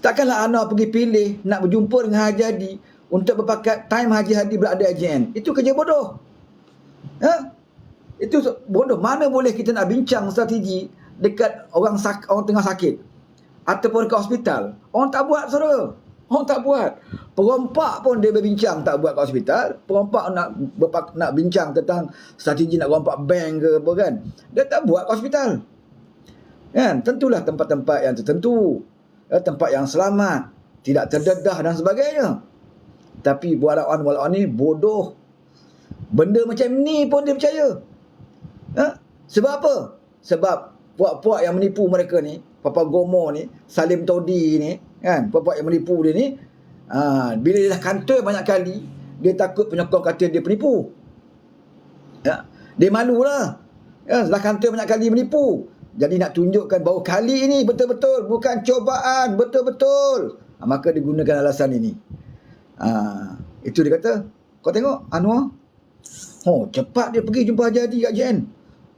Takkanlah Anwar pergi pilih nak berjumpa dengan Haji Hadi untuk berpakat time Haji Hadi berada AJN. Itu kerja bodoh. Itu bodoh. Mana boleh kita nak bincang strategi dekat orang tengah sakit ataupun ke hospital. Orang tak buat, saudara. Orang tak buat. Perompak pun dia berbincang tak buat ke hospital. Perompak nak bincang tentang strategi nak rompak bank ke apa kan. Dia tak buat ke hospital. Kan? Tentulah tempat-tempat yang tertentu. Tempat yang selamat. Tidak terdedah dan sebagainya. Tapi walaupun ni bodoh. Benda macam ni pun dia percaya. Sebab apa? Sebab puak-puak yang menipu mereka ni, Papa Gomo ni, Salim Todi ni, kan, puak-puak yang menipu dia ni, bila dia dah kantor banyak kali, dia takut penyokong kata dia penipu. Dia malulah. Dah kantor banyak kali menipu. Jadi nak tunjukkan bahawa kali ini betul-betul bukan cobaan, betul-betul. Maka digunakan alasan ini. Itu dia kata, kau tengok Anwar, cepat dia pergi jumpa Haji Hadi kat JN.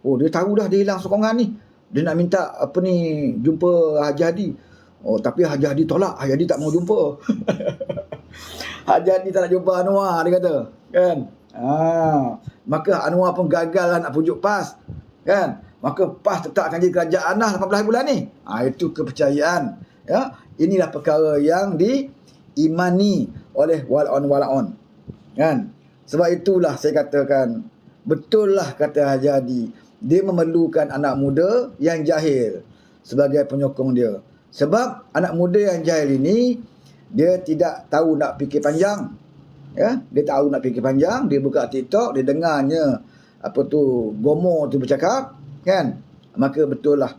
Dia tahu dah dia hilang sokongan ni. Dia nak minta jumpa Haji Hadi. Tapi Haji Hadi tolak. Haji Hadi tak mau jumpa. Haji Hadi tak nak jumpa Anwar, dia kata. Kan? Maka Anwar pun gagal lah nak pujuk PAS. Kan? Maka PAS tetap akan jadi kerajaan lah 18 bulan ni. Itu kepercayaan. Inilah perkara yang diimani oleh walaun. Kan? Sebab itulah saya katakan, betul lah kata Haji Hadi. Dia memerlukan anak muda yang jahil sebagai penyokong dia. Sebab anak muda yang jahil ini, dia tidak tahu nak fikir panjang. Dia tahu nak fikir panjang. Dia buka TikTok, dia dengarnya Gomo tu bercakap, kan? Maka betul lah,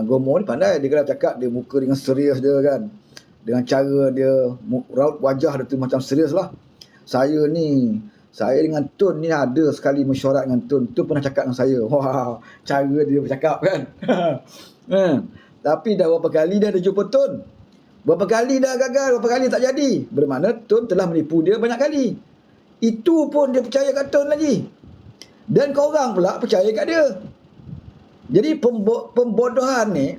Gomo ni pandai. Dia kalau cakap, dia muka dengan serius dia, kan? Dengan cara dia, raut wajah dia tu macam serius lah. Saya dengan Tun ni ada sekali mesyuarat dengan Tun. Tun pernah cakap dengan saya. Wah, cara dia bercakap, kan? Tapi dah berapa kali dah jumpa Tun. Berapa kali dah gagal, berapa kali tak jadi. Bermakna Tun telah menipu dia banyak kali. Itu pun dia percaya kat Tun lagi. Dan korang pula percaya kat dia. Jadi pembodohan ni,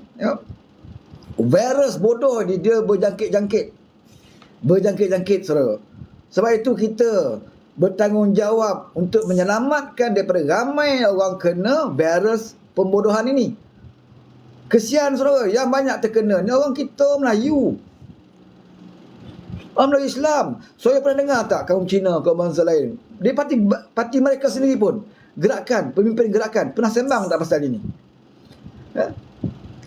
virus bodoh ni, dia berjangkit-jangkit. Berjangkit-jangkit, saudara. Sebab itu kita bertanggungjawab untuk menyelamatkan daripada ramai orang kena virus pembodohan ini. Kesian, saudara, yang banyak terkena ni orang kita Melayu. Orang Melayu Islam. Saya pernah dengar tak kaum Cina, kaum bangsa lain, dia parti mereka sendiri pun, gerakan, pemimpin gerakan, pernah sembang tak pasal ini?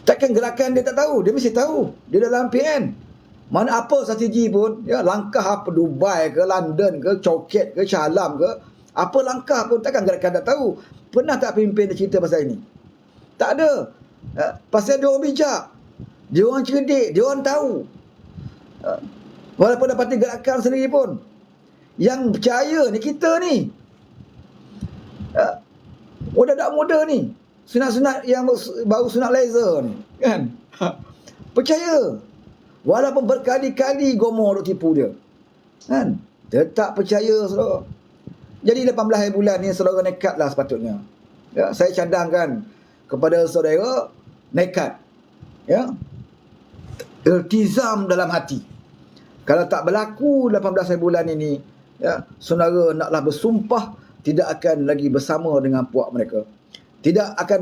Takkan gerakan dia tak tahu? Dia mesti tahu. Dia dalam PN. Mana apa strategi pun, langkah apa, Dubai ke, London ke, Coket ke, Shah Alam ke, apa langkah pun takkan gerakan tak tahu. Pernah tak pemimpin dia cerita pasal ini? Tak ada. Pasal dia orang bijak, dia orang cerdik, dia orang tahu. Walaupun dapat gerakan sendiri pun, yang percaya ni kita ni, budak-budak muda ni, sunat-sunat yang baru sunat laser ni, kan? Percaya. Walaupun berkali-kali Gomo duk tipu dia, kan? Tetap percaya, saudara. Jadi 18 bulan ni saudara nekatlah sepatutnya. Saya cadangkan kepada saudara, nekat. Iltizam dalam hati. Kalau tak berlaku 18 bulan ini, saudara naklah bersumpah tidak akan lagi bersama dengan puak mereka. Tidak akan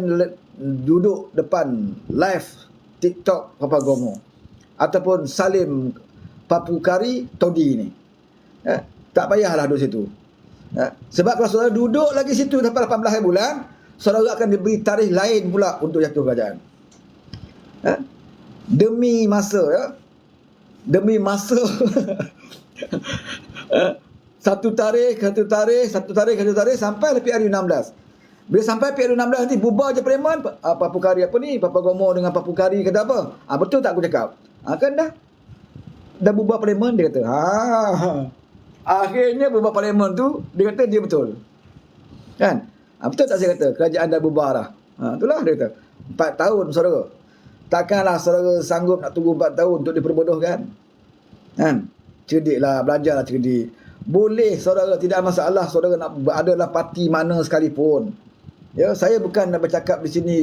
duduk depan live TikTok Papa Gomo ataupun Salim Papukari Todi ni. Tak payahlah duduk situ. Sebab kalau saudara duduk lagi situ sampai 18 bulan, saudara akan diberi tarikh lain pula untuk jatuh kerajaan. Demi masa, demi masa. Satu tarikh sampai lebih hari 16. Bila sampai PRU 16 nanti bubar je parlimen, Papukari apa ni, Papa Gomo dengan Papukari kata apa? Betul tak aku cakap? Kan dah bubar parlimen, dia kata. Akhirnya bubar parlimen tu, dia kata dia betul. Kan? Betul tak saya kata? Kerajaan dah bubar dah. Itulah dia kata. 4 tahun, saudara. Takkanlah saudara sanggup nak tunggu 4 tahun untuk diperbodohkan. Kan? Cerdiklah, belajarlah cerdik. Boleh saudara, tidak masalah saudara nak berada dalam parti mana sekalipun. Saya bukan nak bercakap di sini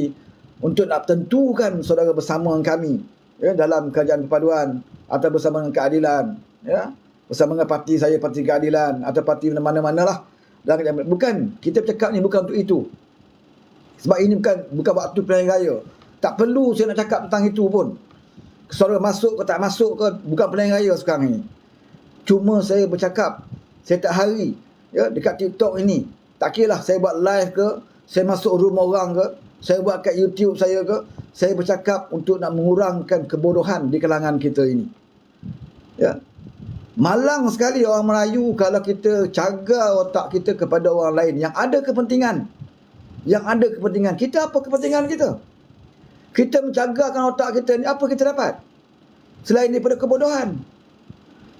untuk nak tentukan saudara bersama kami dalam kerajaan perpaduan atau bersama dengan keadilan, ya, bersama dengan parti saya, parti keadilan, atau parti mana-mana lah. Bukan, kita bercakap ni bukan untuk itu. Sebab ini bukan waktu pilihan raya. Tak perlu saya nak cakap tentang itu pun. Suara masuk ke tak masuk ke, bukan pilihan raya sekarang ni. Cuma saya bercakap setiap hari, ya, dekat TikTok ini. Tak kira lah saya buat live ke, saya masuk rumah orang ke, saya buat kat YouTube saya ke, saya bercakap untuk nak mengurangkan kebodohan di kalangan kita ini. Ya. Malang sekali orang Melayu kalau kita cagar otak kita kepada orang lain yang ada kepentingan. Yang ada kepentingan. Kita apa kepentingan kita? Kita mencagarkan otak kita ni, apa kita dapat? Selain daripada kebodohan.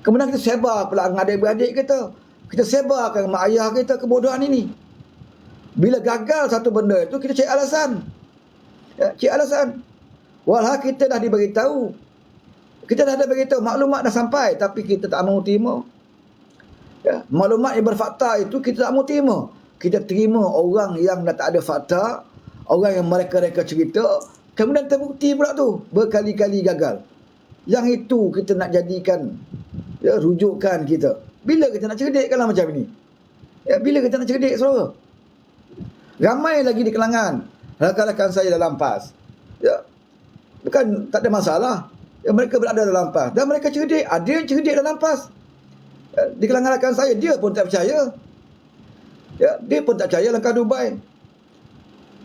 Kemudian kita sebar pula dengan adik-beradik kita. Kita sebarkan mak ayah kita kebodohan ini. Bila gagal satu benda itu, kita cari alasan. Ya, cari alasan. Walau kita dah diberitahu. Kita dah ada beritahu, maklumat dah sampai, tapi kita tak mahu terima. Ya, maklumat yang berfakta itu kita tak mahu terima. Kita terima orang yang dah tak ada fakta, orang yang mereka-reka cerita, kemudian terbukti pula tu, berkali-kali gagal. Yang itu kita nak jadikan, ya, rujukan kita. Bila kita nak cerdik kalau macam ini? Ya, bila kita nak cerdik, saudara? Ramai lagi di kalangan rakan-rakan saya dalam PAS. Ya, bukan tak ada masalah. Ya, mereka berada dalam PAS dan mereka cerdik. Ada yang cerdik dalam PAS. Ya, di kalangan rakan saya, dia pun tak percaya. Ya, dia pun tak percaya langkah Dubai.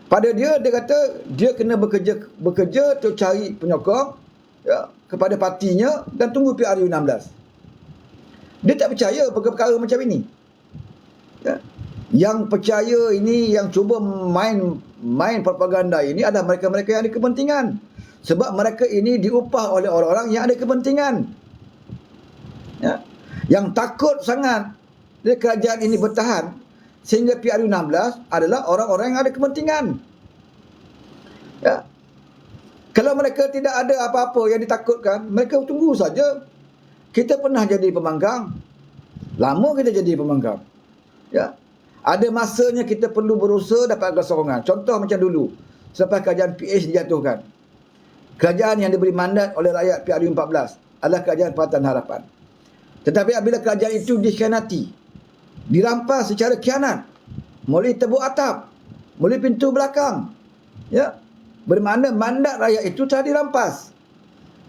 Pada dia kata dia kena bekerja untuk cari penyokong, ya, kepada partinya dan tunggu PRU 16. Dia tak percaya perkara-perkara macam ini. Ya. Yang percaya ini, yang cuba main propaganda ini adalah mereka-mereka yang ada kepentingan. Sebab mereka ini diupah oleh orang-orang yang ada kepentingan. Ya. Yang takut sangat kerajaan ini bertahan sehingga PRU 16 adalah orang-orang yang ada kepentingan. Ya. Kalau mereka tidak ada apa-apa yang ditakutkan, mereka tunggu saja. Kita pernah jadi pembangkang. Lama kita jadi pembangkang. Ya. Ada masanya kita perlu berusaha dapat sokongan. Contoh macam dulu, selepas kerajaan PH dijatuhkan. Kerajaan yang diberi mandat oleh rakyat PRU 14 adalah kerajaan Pakatan Harapan. Tetapi apabila kerajaan itu dikhianati, dirampas secara khianat, melalui tebuk atap, melalui pintu belakang, ya, bermakna mandat rakyat itu telah dirampas,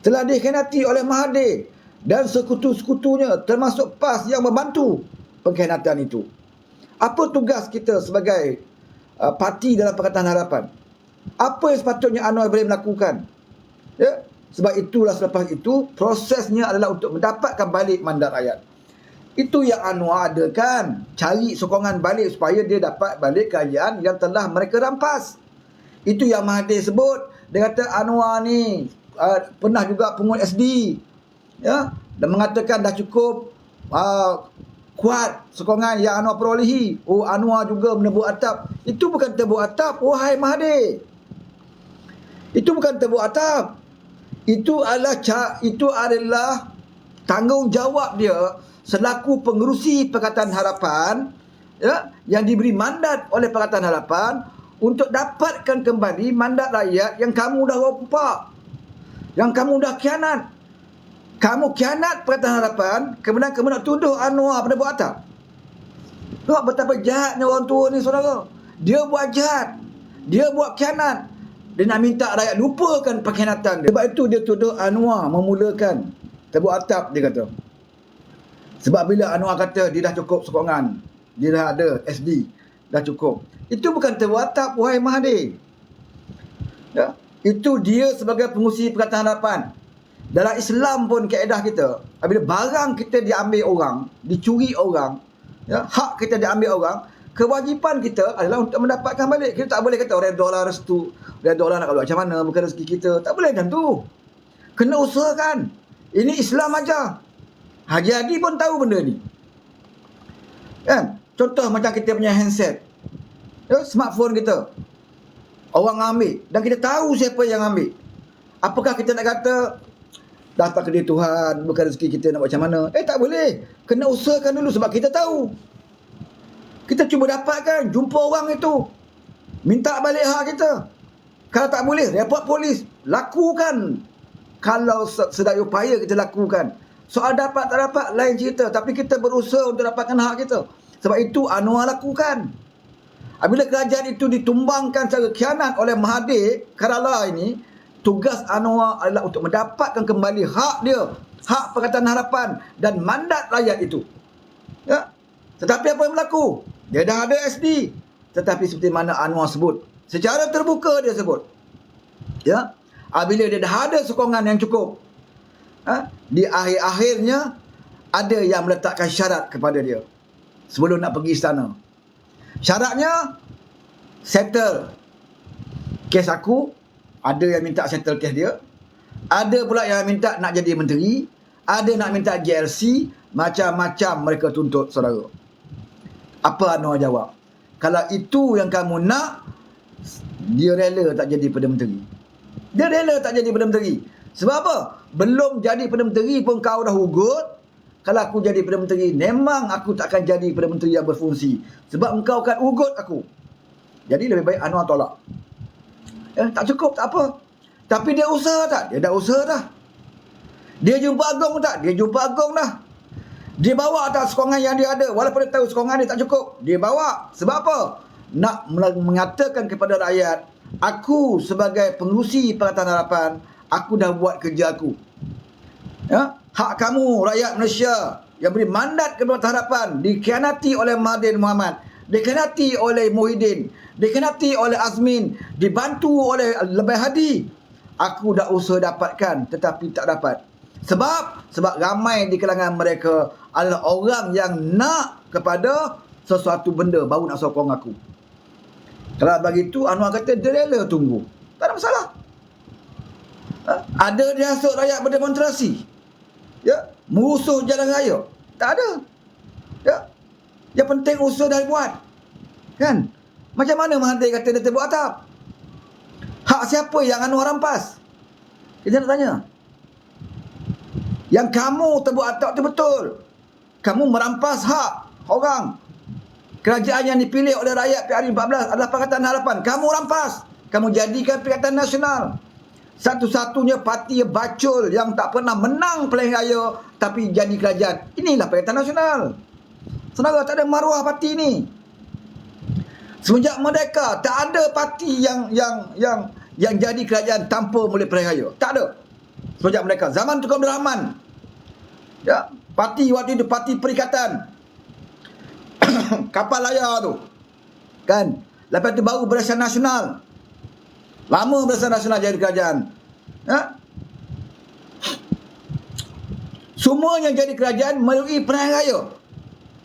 telah dikhianati oleh Mahathir dan sekutu-sekutunya, termasuk PAS yang membantu pengkhianatan itu. Apa tugas kita sebagai parti dalam Pakatan Harapan? Apa yang sepatutnya Anwar Ibrahim lakukan? Ya, sebab itulah selepas itu prosesnya adalah untuk mendapatkan balik mandat rakyat. Itu yang Anwar adakan, cari sokongan balik supaya dia dapat balik kerajaan yang telah mereka rampas. Itu yang Mahathir sebut. Dia kata Anwar ni pernah juga pungut SD, ya, dan mengatakan dah cukup kuat sokongan yang Anwar perolehi. Oh, Anwar juga menebuk atap. Itu bukan tebuk atap, wahai Mahathir. Itu bukan tebuk atap. Itu adalah tanggungjawab dia selaku pengerusi Pakatan Harapan, ya, yang diberi mandat oleh Pakatan Harapan untuk dapatkan kembali mandat rakyat yang kamu dah rompak, yang kamu dah khianat. Kamu khianat Pakatan Harapan, kemudian kamu nak tuduh Anwar pada buat atap. Tengok betapa jahatnya orang tua ni, saudara. Dia buat jahat, dia buat khianat. Dia nak minta rakyat lupakan pengkhianatan dia. Sebab itu dia tuduh Anwar memulakan tebuk atap, dia kata. Sebab bila Anwar kata dia dah cukup sokongan, dia dah ada SD, dah cukup. Itu bukan tebuk atap, wahai Mahathir. Ya? Itu dia sebagai pengurusi Pakatan Harapan. Dalam Islam pun kaedah kita, apabila barang kita diambil orang, dicuri orang, ya, hak kita diambil orang, kewajipan kita adalah untuk mendapatkan balik. Kita tak boleh kata redha lah restu, redha lah nak kalau macam mana, bukan rezeki kita. Tak boleh macam tu. Kena usahakan. Ini Islam aja. Haji Hadi pun tahu benda ni. Kan? Contoh macam kita punya handset, ya, smartphone kita, orang ambil dan kita tahu siapa yang ambil. Apakah kita nak kata dah takdir Tuhan, bukan rezeki kita, nak buat macam mana? Tak boleh. Kena usahakan dulu sebab kita tahu. Kita cuba dapatkan, jumpa orang itu, minta balik hak kita. Kalau tak boleh, report polis, lakukan Kalau sedaya upaya kita lakukan. Soal dapat tak dapat lain cerita, tapi kita berusaha untuk dapatkan hak kita. Sebab itu Anwar lakukan. Apabila kerajaan itu ditumbangkan secara khianat oleh Mahathir Kerala ini, tugas Anwar adalah untuk mendapatkan kembali hak dia, hak Pakatan Harapan dan mandat rakyat itu. Ya. Tetapi apa yang berlaku? Dia dah ada SD. Tetapi seperti mana Anwar sebut, secara terbuka dia sebut. Ya. Apabila dia dah ada sokongan yang cukup, di akhir-akhirnya ada yang meletakkan syarat kepada dia sebelum nak pergi istana. Syaratnya, settle kes aku. Ada yang minta settle kes dia. Ada pula yang minta nak jadi menteri. Ada nak minta JLC. Macam-macam mereka tuntut, saudara. Apa Anwar jawab? Kalau itu yang kamu nak, dia rela tak jadi Perdana Menteri. Dia rela tak jadi Perdana Menteri. Sebab apa? Belum jadi Perdana Menteri pun kau dah ugut. Kalau aku jadi Perdana Menteri, memang aku tak akan jadi Perdana Menteri yang berfungsi. Sebab engkau akan ugut aku. Jadi lebih baik Anwar tolak. Tak cukup, tak apa. Tapi dia usaha tak? Dia dah usaha dah. Dia jumpa Agong tak? Dia jumpa Agong dah. Dia bawa tak sokongan yang dia ada. Walaupun dia tahu sokongan dia tak cukup. Dia bawa. Sebab apa? Nak mengatakan kepada rakyat, aku sebagai pengurusi Pakatan Harapan, aku dah buat kerja aku. Ya? Hak kamu, rakyat Malaysia, yang beri mandat ke Pakatan Harapan, dikhianati oleh Mahathir Mohamad, dikhianati oleh Muhyiddin, dikhianati oleh Azmin, dibantu oleh Lebih Hadi. Aku dah usaha dapatkan, tetapi tak dapat. Sebab ramai di kalangan mereka adalah orang yang nak kepada sesuatu benda, baru nak sokong aku. Kalau begitu, Anwar kata dia rela tunggu. Tak ada masalah. Ada dia hasut rakyat berdemonstrasi. Ya, musuh jalan raya. Tak ada. Ya. Yang penting usaha dah buat. Kan? Macam mana Mahathir kata dia terbuat atap? Hak siapa yang Anwar rampas? Kita nak tanya. Yang kamu terbuat atap tu betul. Kamu merampas hak orang. Kerajaan yang dipilih oleh rakyat PRU14 adalah Pakatan Harapan. Kamu rampas. Kamu jadikan Perikatan Nasional satu-satunya parti bacul yang tak pernah menang pilihan raya tapi jadi kerajaan. Inilah Perikatan Nasional. Saudara, tak ada maruah parti ni. Semenjak merdeka tak ada parti yang jadi kerajaan tanpa mulai pilihan raya. Tak ada. Semenjak merdeka. Zaman Tunku Abdul Rahman. Ya, parti waktu itu parti Perikatan. Kapal layar tu. Kan? Lepas tu baru Barisan Nasional. Lama Barisan Nasional jadi kerajaan. Ha? Semuanya jadi kerajaan melalui pilihan raya.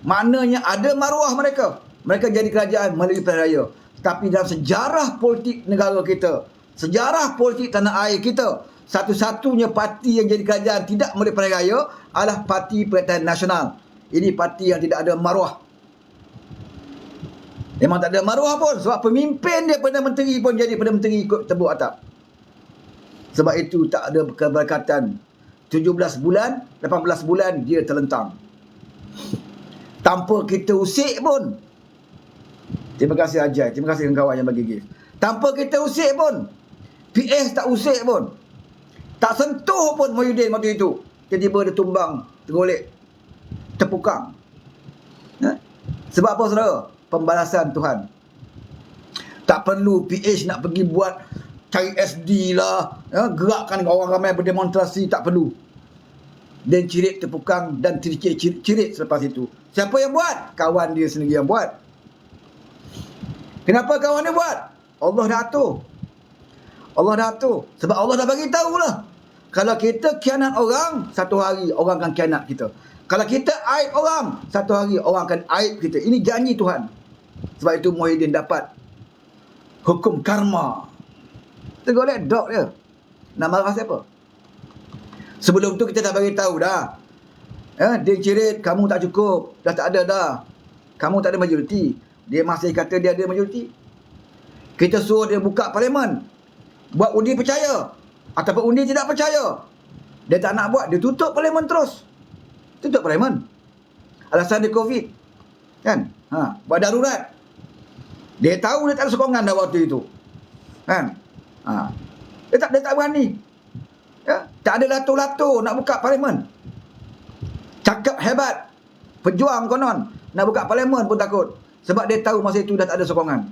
Maknanya ada maruah mereka. Mereka jadi kerajaan melalui pilihan raya. Tapi dalam sejarah politik negara kita, sejarah politik tanah air kita, satu-satunya parti yang jadi kerajaan tidak melalui pilihan raya adalah Parti Perikatan Nasional. Ini parti yang tidak ada maruah. Memang tak ada maruah pun. Sebab pemimpin dia Perdana Menteri pun jadi Perdana Menteri ikut tebuk atap. Sebab itu tak ada keberkatan. 17 bulan, 18 bulan dia terlentang. Tanpa kita usik pun. Terima kasih Ajay. Terima kasih kawan-kawan yang bagi gift. Tanpa kita usik pun. PS tak usik pun. Tak sentuh pun Muhyiddin waktu itu. Tiba-tiba dia tumbang, tergolek, terpukang. Ha? Sebab apa saudara? Pembalasan Tuhan. Tak perlu PH nak pergi buat cari SD lah, ya, gerakkan orang ramai berdemonstrasi, tak perlu. Dan cirit terpukang dan cirit selepas itu. Siapa yang buat? Kawan dia sendiri yang buat. Kenapa kawan dia buat? Allah dah atur. Allah dah atur. Sebab Allah dah bagi tahu lah. Kalau kita khianat orang, satu hari orang akan khianat kita. Kalau kita aib orang, satu hari orang akan aib kita. Ini janji Tuhan. Sebab itu Muhyiddin dapat hukum karma. Tergolek dok dia. Nak marah siapa? Sebelum tu kita dah bagi tahu dah. Dia cirit, kamu tak cukup. Dah tak ada dah. Kamu tak ada majoriti. Dia masih kata dia ada majoriti. Kita suruh dia buka parlimen. Buat undi percaya. Ataupun undi tidak percaya. Dia tak nak buat. Dia tutup parlimen terus. Tutup parlimen. Alasan dia COVID. Kan? Buat darurat. Dia tahu dia tak ada sokongan dah waktu itu. Kan? Dia tak berani. Ya, tak ada lato-lato nak buka parlimen. Cakap hebat, pejuang konon, nak buka parlimen pun takut. Sebab dia tahu masa itu dah tak ada sokongan.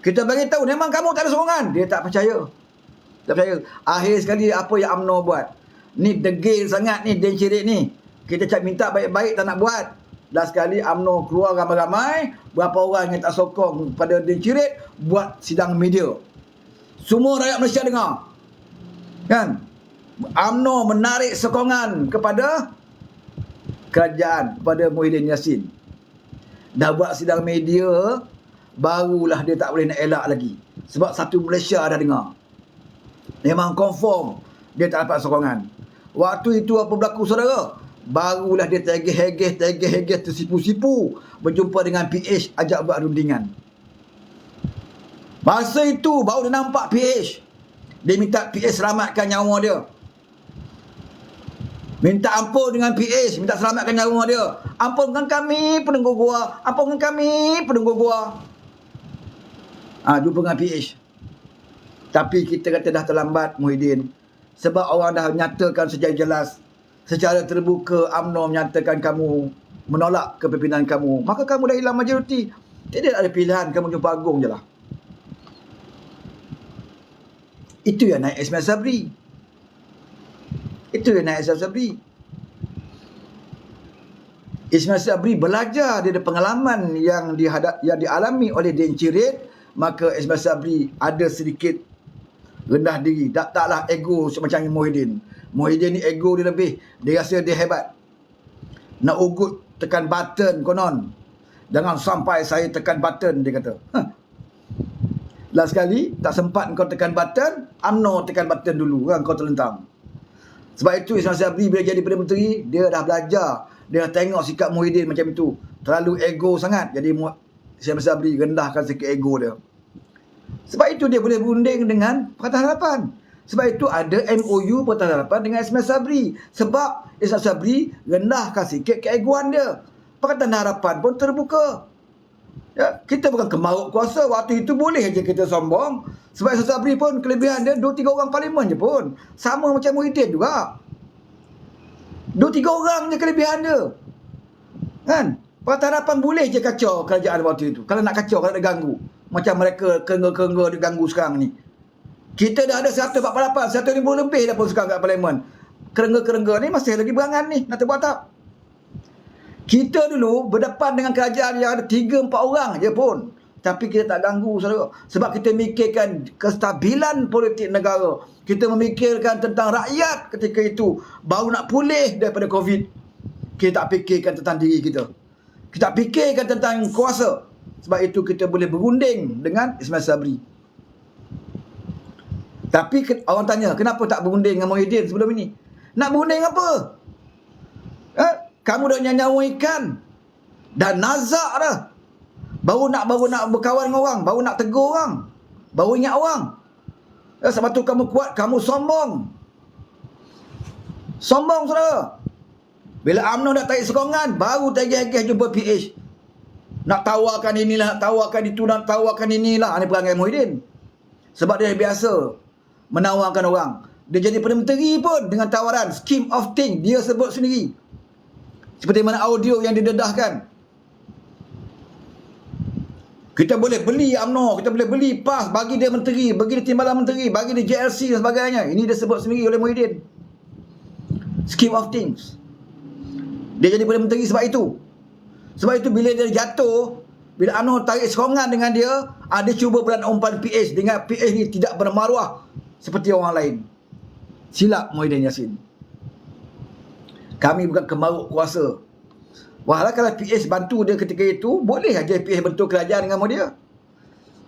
Kita bagi tahu memang kamu tak ada sokongan, dia tak percaya. Tak percaya. Akhir sekali apa yang UMNO buat? Ni degil sangat ni Dan Chirit ni. Kita cak minta baik-baik tak nak buat. Last sekali UMNO keluar ramai-ramai, berapa orang yang tak sokong pada Dan Chirit buat sidang media. Semua rakyat Malaysia dengar. Kan? UMNO menarik sokongan kepada kerajaan, kepada Muhyiddin Yassin. Dah buat sidang media, barulah dia tak boleh nak elak lagi. Sebab satu Malaysia dah dengar. Memang confirm dia tak dapat sokongan. Waktu itu apa berlaku saudara? Barulah dia tergeh-geh, tersipu-sipu berjumpa dengan PH, ajak buat rundingan. Masa itu baru dia nampak PH. Dia minta PH selamatkan nyawa dia. Minta ampun dengan PH, minta selamatkan nyawa dia. Ampunkan kami penunggu gua, ampunkan kami penunggu gua. Jumpa dengan PH. Tapi kita kata dah terlambat Muhyiddin. Sebab orang dah nyatakan secara jelas, secara terbuka UMNO menyatakan kamu menolak kepimpinan kamu. Maka kamu dah hilang majoriti. Tidak ada pilihan, kamu jumpa Agung je lah. Itu yang naik Ismail Sabri. Itu yang naik Ismail Sabri. Ismail Sabri belajar dari pengalaman yang dialami oleh Dan Chirit. Maka Ismail Sabri ada sedikit rendah diri. Taklah ego semacam Muhyiddin. Muhyiddin ni ego dia lebih. Dia rasa dia hebat. Nak ugut tekan button konon. Jangan sampai saya tekan button, dia kata. Last sekali tak sempat kau tekan button, UMNO tekan button dulu kan, kau terlentang. Sebab itu Ismail Sabri bila jadi Perdana Menteri, dia dah belajar. Dia dah tengok sikap Muhyiddin macam itu. Terlalu ego sangat. Jadi Ismail Sabri rendahkan sikit ego dia. Sebab itu dia boleh berunding dengan Pakatan Harapan. Sebab itu ada MOU Pakatan Harapan dengan Ismail Sabri. Sebab Ismail Sabri rendahkan sikit keegoan dia. Pakatan Harapan pun terbuka. Ya, kita bukan kemaruk kuasa. Waktu itu boleh aja kita sombong. Sebab Ismail Sabri pun kelebihan dia 2-3 orang parlimen je pun. Sama macam Muhyiddin juga. 2-3 orang je kelebihan dia. Kan? Pakatan Harapan boleh je kacau kerajaan waktu itu. Kalau nak kacau, kalau nak ganggu. Macam mereka kerengga-kerengga diganggu sekarang ni. Kita dah ada 148, 150 lebih dah pun sekarang kat parlimen. Kerengga-kerengga ni masih lagi berangan ni. Nak terbuat tak? Kita dulu berdepan dengan kerajaan yang ada 3-4 orang je pun. Tapi kita tak ganggu saudara. Sebab kita mikirkan kestabilan politik negara. Kita memikirkan tentang rakyat ketika itu. Baru nak pulih daripada COVID. Kita tak fikirkan tentang diri kita. Kita tak fikirkan tentang kuasa. Sebab itu kita boleh berunding dengan Ismail Sabri. Tapi orang tanya, kenapa tak berunding dengan Muhyiddin sebelum ini? Nak berunding apa? Kamu dah nyawa ikan. Dah nazak dah. Baru nak berkawan dengan orang. Baru nak tegur orang. Baru ingat orang. Sebab tu kamu kuat, kamu sombong. Sombong saudara. Bila UMNO dah tarik sokongan, baru tergeh-geh jumpa PH. Nak tawarkan inilah, nak tawarkan itu, nak tawarkan inilah. Ini perangai Muhyiddin. Sebab dia biasa menawarkan orang. Dia jadi Perdana Menteri pun dengan tawaran scheme of thing. Dia sebut sendiri. Seperti mana audio yang didedahkan. Kita boleh beli UMNO, kita boleh beli PAS, bagi dia menteri, bagi dia timbalan menteri, bagi dia JLC dan sebagainya. Ini dia sebut sendiri oleh Muhyiddin. Scheme of things. Dia jadi Perdana Menteri sebab itu. Sebab itu bila dia jatuh, bila UMNO tarik sokongan dengan dia, dia cuba beran umpan PH. Dengan PH ni tidak bermaruah seperti orang lain. Silap Muhyiddin Yassin. Kami bukan kemaruk kuasa. Walau kalau PH bantu dia ketika itu, boleh aja PH bentuk kerajaan dengan dia.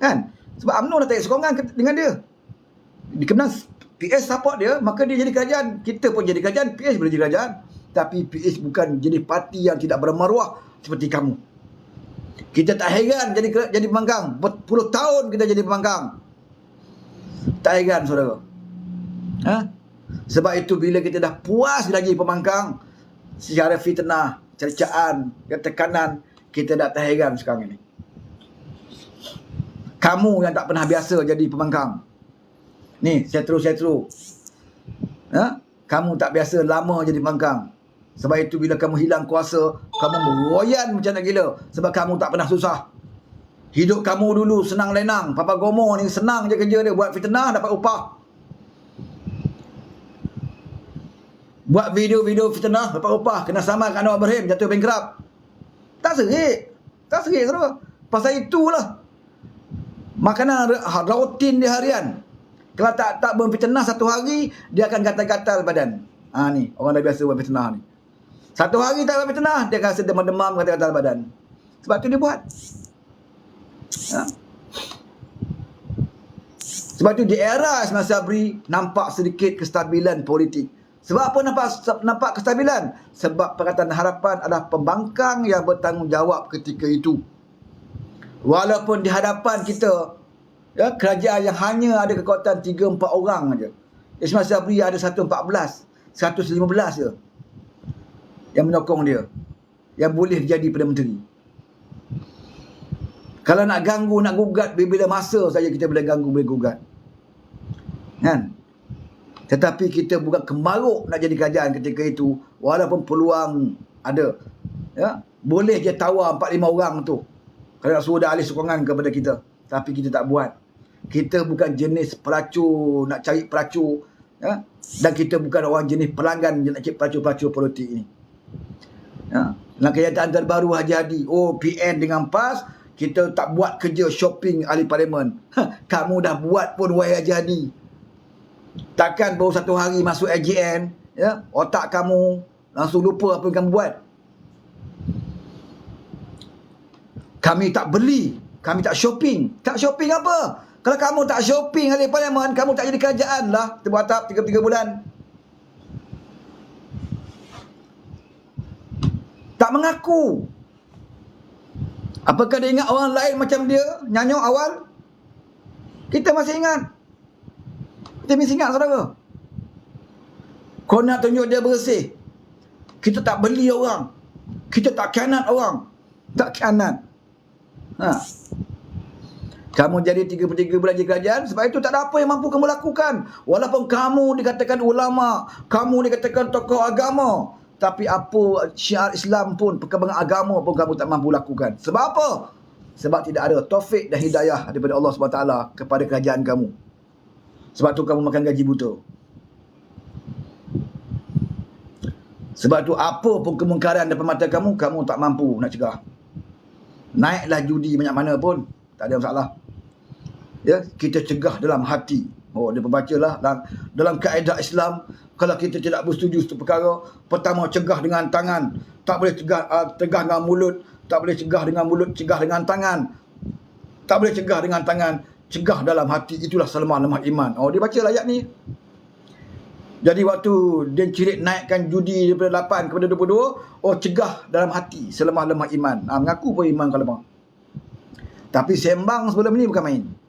Kan? Sebab UMNO dah tarik sokongan dengan dia. Dikemenang PH support dia, maka dia jadi kerajaan. Kita pun jadi kerajaan, PH boleh jadi kerajaan. Tapi PH bukan jadi parti yang tidak bermaruah seperti kamu. Kita tak heran jadi pembangkang. Berpuluh tahun kita jadi pembangkang. Tak heran saudara. Sebab itu bila kita dah puas lagi pembangkang, secara fitnah, cercaan, tekanan, kita dah tak heran sekarang ini. Kamu yang tak pernah biasa jadi pembangkang. Ni, setru-setru. Ha? Kamu tak biasa lama jadi pembangkang. Sebab itu bila kamu hilang kuasa, kamu meroyan macam nak gila. Sebab kamu tak pernah susah. Hidup kamu dulu senang lenang. Papa Gomo ni senang je kerja dia. Buat fitnah dapat upah. Buat video-video fitnah dapat upah. Kena sama kat Anwar Ibrahim jatuh bankrupt. Tak serik. Tak serik saudara. Pasal itulah makanan rutin dia harian. Kalau tak berfitnah satu hari, dia akan gatal-gatal badan. Ni orang dah biasa buat fitnah ni. Satu hari tak buat fitnah, dia akan rasa demam-demam, gatal-gatal badan. Sebab tu dia buat. Ha? Sebab tu di era Ismail Sabri nampak sedikit kestabilan politik. Sebab apa nampak kestabilan? Sebab Pakatan Harapan adalah pembangkang yang bertanggungjawab ketika itu. Walaupun di hadapan kita, ya, kerajaan yang hanya ada kekuatan 3-4 orang saja. Ismail Sabri ada 114, 115 je yang menyokong dia, yang boleh jadi Perdana Menteri. Kalau nak ganggu, nak gugat, bila masa saja kita boleh ganggu, boleh gugat. Kan? Tetapi kita bukan kemaruk nak jadi kerajaan ketika itu, walaupun peluang ada. Ya? Boleh je tawar 4-5 orang tu kalau nak suruh dah alih sokongan kepada kita. Tapi kita tak buat. Kita bukan jenis pelacur, nak cari pelacur. Ya? Dan kita bukan orang jenis pelanggan nak cari pelacur-pelacur politik ni. Ya? Dalam kenyataan terbaru Haji Hadi, PN dengan PAS, kita tak buat kerja shopping ahli parlimen. Kamu dah buat pun, wahai Haji Hadi. Takkan baru satu hari masuk AGN, ya, otak kamu langsung lupa apa yang kamu buat. Kami tak beli, kami tak shopping. Tak shopping apa? Kalau kamu tak shopping ahli parlimen, kamu tak jadi kerajaan lah. Kita buat tahap 3 bulan. Tak mengaku. Apakah dia ingat orang lain macam dia nyanyok awal? Kita masih ingat. Kita masih ingat saudara. Kau nak tunjuk dia bersih, kita tak beli orang. Kita tak khianat orang. Tak khianat. Kamu jadi 3 bulan jadi kerajaan, sebab itu tak ada apa yang mampu kamu lakukan. Walaupun kamu dikatakan ulama, kamu dikatakan tokoh agama, tapi apa syiar Islam pun, perkembangan agama pun kamu tak mampu lakukan. Sebab apa? Sebab tidak ada taufik dan hidayah daripada Allah SWT kepada kerajaan kamu. Sebab tu kamu makan gaji buta. Sebab tu apa pun kemungkaran depan mata kamu, kamu tak mampu nak cegah. Naiklah judi banyak mana pun, tak ada masalah. Ya, kita cegah dalam hati. Dia membacalah dalam kaedah Islam, kalau kita tidak bersetuju satu perkara, pertama cegah dengan tangan. Tak boleh cegah dengan mulut, tak boleh cegah dengan mulut, cegah dengan tangan. Tak boleh cegah dengan tangan, cegah dalam hati. Itulah selemah-lemah iman. Dia baca ayat ni. Jadi waktu dia cirit naikkan judi daripada 8 kepada 22, cegah dalam hati, selemah-lemah iman. Mengaku pun iman kalau bang. Tapi sembang sebelum ni bukan main.